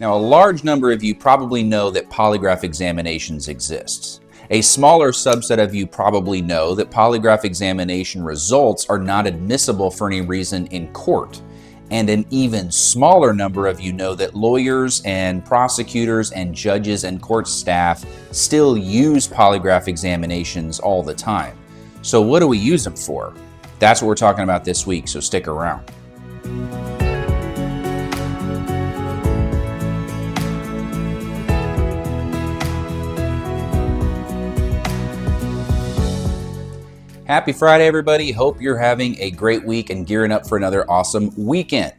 Now, a large number of you probably know that polygraph examinations exist. A smaller subset of you probably know that polygraph examination results are not admissible for any reason in court. And an even smaller number of you know that lawyers and prosecutors and judges and court staff still use polygraph examinations all the time. So what do we use them for? That's what we're talking about this week, so stick around. Happy Friday, everybody. Hope you're having a great week and gearing up for another awesome weekend.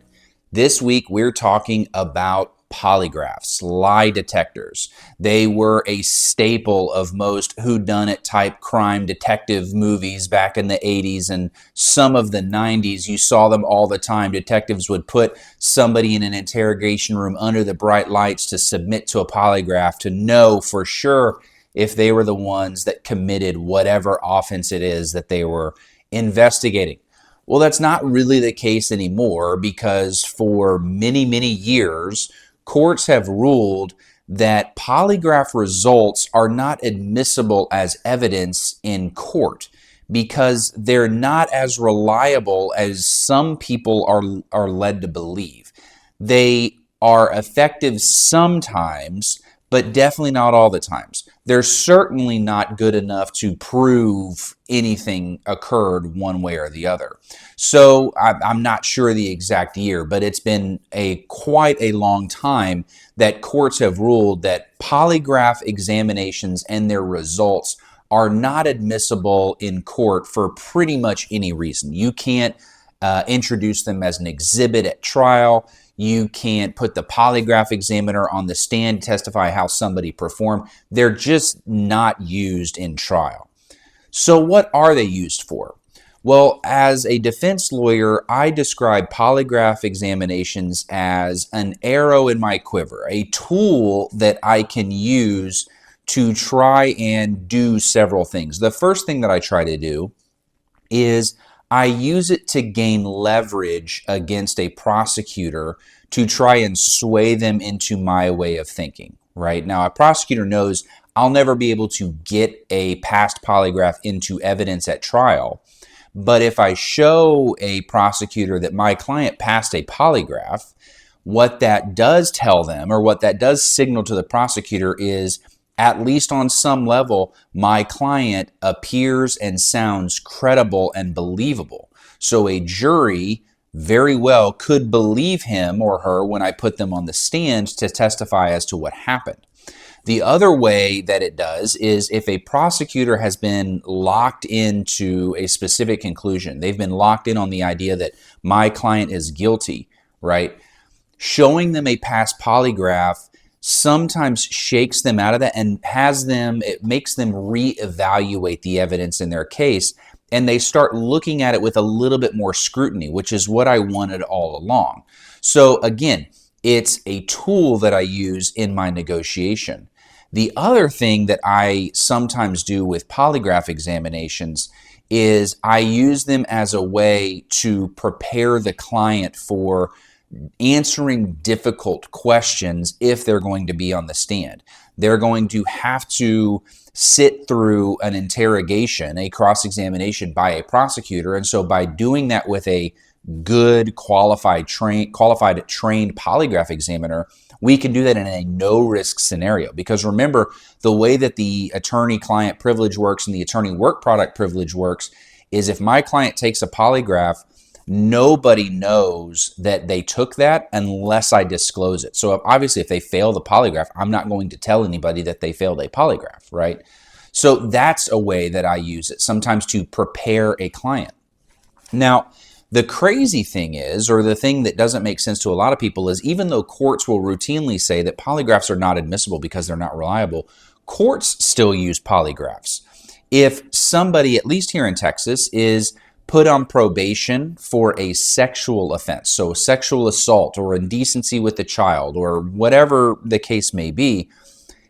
This week, we're talking about polygraphs, lie detectors. They were a staple of most whodunit type crime detective movies back in the 80s and some of the 90s. You saw them all the time. Detectives would put somebody in an interrogation room under the bright lights to submit to a polygraph to know for sure if they were the ones that committed whatever offense it is that they were investigating. Well, that's not really the case anymore because for many, many years, courts have ruled that polygraph results are not admissible as evidence in court because they're not as reliable as some people are led to believe. They are effective sometimes, but definitely not all the times. They're certainly not good enough to prove anything occurred one way or the other. So I'm not sure the exact year, but it's been quite a long time that courts have ruled that polygraph examinations and their results are not admissible in court for pretty much any reason. You can't introduce them as an exhibit at trial. You can't put the polygraph examiner on the stand to testify how somebody performed. They're just not used in trial. So what are they used for? Well, as a defense lawyer, I describe polygraph examinations as an arrow in my quiver, a tool that I can use to try and do several things. The first thing that I try to do is I use it to gain leverage against a prosecutor to try and sway them into my way of thinking, right? Now, a prosecutor knows I'll never be able to get a past polygraph into evidence at trial. But if I show a prosecutor that my client passed a polygraph, what that does tell them, or what that does signal to the prosecutor is, at least on some level, my client appears and sounds credible and believable. So a jury very well could believe him or her when I put them on the stand to testify as to what happened. The other way that it does is if a prosecutor has been locked into a specific conclusion, they've been locked in on the idea that my client is guilty, right? Showing them a past polygraph sometimes shakes them out of that and it makes them reevaluate the evidence in their case, and they start looking at it with a little bit more scrutiny, which is what I wanted all along. So again, it's a tool that I use in my negotiation. The other thing that I sometimes do with polygraph examinations is I use them as a way to prepare the client for answering difficult questions if they're going to be on the stand. They're going to have to sit through an interrogation, a cross-examination by a prosecutor. And so by doing that with a good, qualified, trained polygraph examiner, we can do that in a no-risk scenario. Because remember, the way that the attorney-client privilege works and the attorney work product privilege works is if my client takes a polygraph, nobody knows that they took that unless I disclose it. So obviously, if they fail the polygraph, I'm not going to tell anybody that they failed a polygraph, right? So that's a way that I use it, sometimes to prepare a client. Now, the crazy thing is, or the thing that doesn't make sense to a lot of people is, even though courts will routinely say that polygraphs are not admissible because they're not reliable, courts still use polygraphs. If somebody, at least here in Texas, is put on probation for a sexual offense, so sexual assault or indecency with a child or whatever the case may be,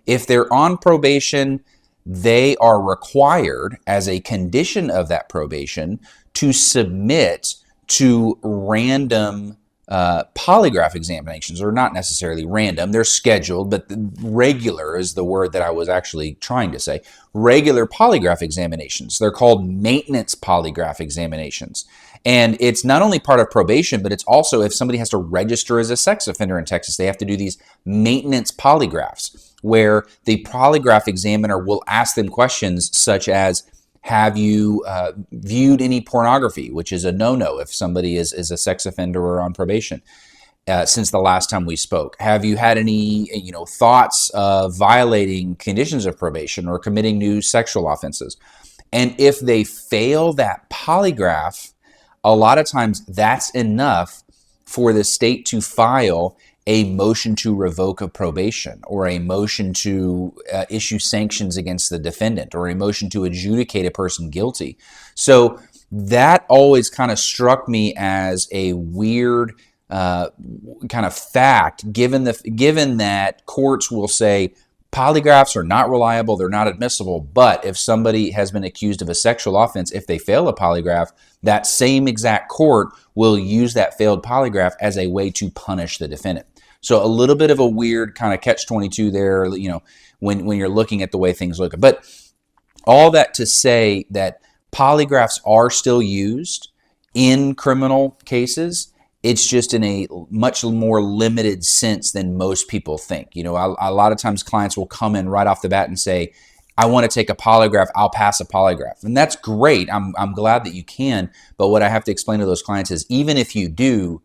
if they're on probation, they are required as a condition of that probation to submit to random Polygraph examinations are not necessarily random. They're scheduled, but regular is the word that I was actually trying to say. Regular polygraph examinations. They're called maintenance polygraph examinations. And it's not only part of probation, but it's also if somebody has to register as a sex offender in Texas, they have to do these maintenance polygraphs where the polygraph examiner will ask them questions such as, have you viewed any pornography, which is a no-no if somebody is a sex offender or on probation, since the last time we spoke? Have you had any thoughts of violating conditions of probation or committing new sexual offenses? And if they fail that polygraph, a lot of times that's enough for the state to file a motion to revoke a probation or a motion to issue sanctions against the defendant or a motion to adjudicate a person guilty. So that always kind of struck me as a weird kind of fact, given that courts will say polygraphs are not reliable, they're not admissible, but if somebody has been accused of a sexual offense, if they fail a polygraph, that same exact court will use that failed polygraph as a way to punish the defendant. So a little bit of a weird kind of catch-22 there, when you're looking at the way things look. But all that to say that polygraphs are still used in criminal cases. It's just in a much more limited sense than most people think. A lot of times clients will come in right off the bat and say, I want to take a polygraph, I'll pass a polygraph. And that's great. I'm glad that you can. But what I have to explain to those clients is even if you do,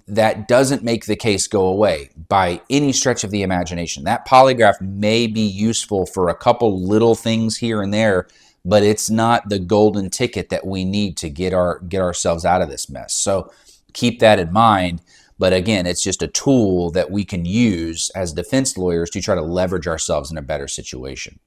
that doesn't make the case go away by any stretch of the imagination. That polygraph may be useful for a couple little things here and there, but it's not the golden ticket that we need to get ourselves out of this mess. So keep that in mind. But again, it's just a tool that we can use as defense lawyers to try to leverage ourselves in a better situation.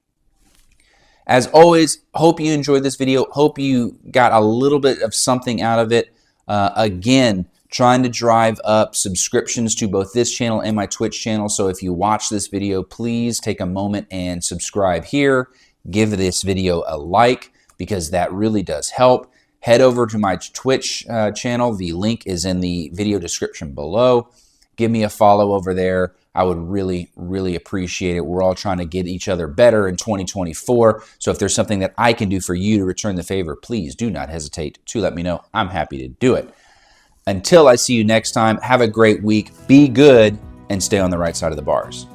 As always, hope you enjoyed this video. Hope you got a little bit of something out of it. Again, trying to drive up subscriptions to both this channel and my Twitch channel. So if you watch this video, please take a moment and subscribe here. Give this video a like because that really does help. Head over to my Twitch channel. The link is in the video description below. Give me a follow over there. I would really, really appreciate it. We're all trying to get each other better in 2024. So if there's something that I can do for you to return the favor, please do not hesitate to let me know. I'm happy to do it. Until I see you next time, have a great week, be good, and stay on the right side of the bars.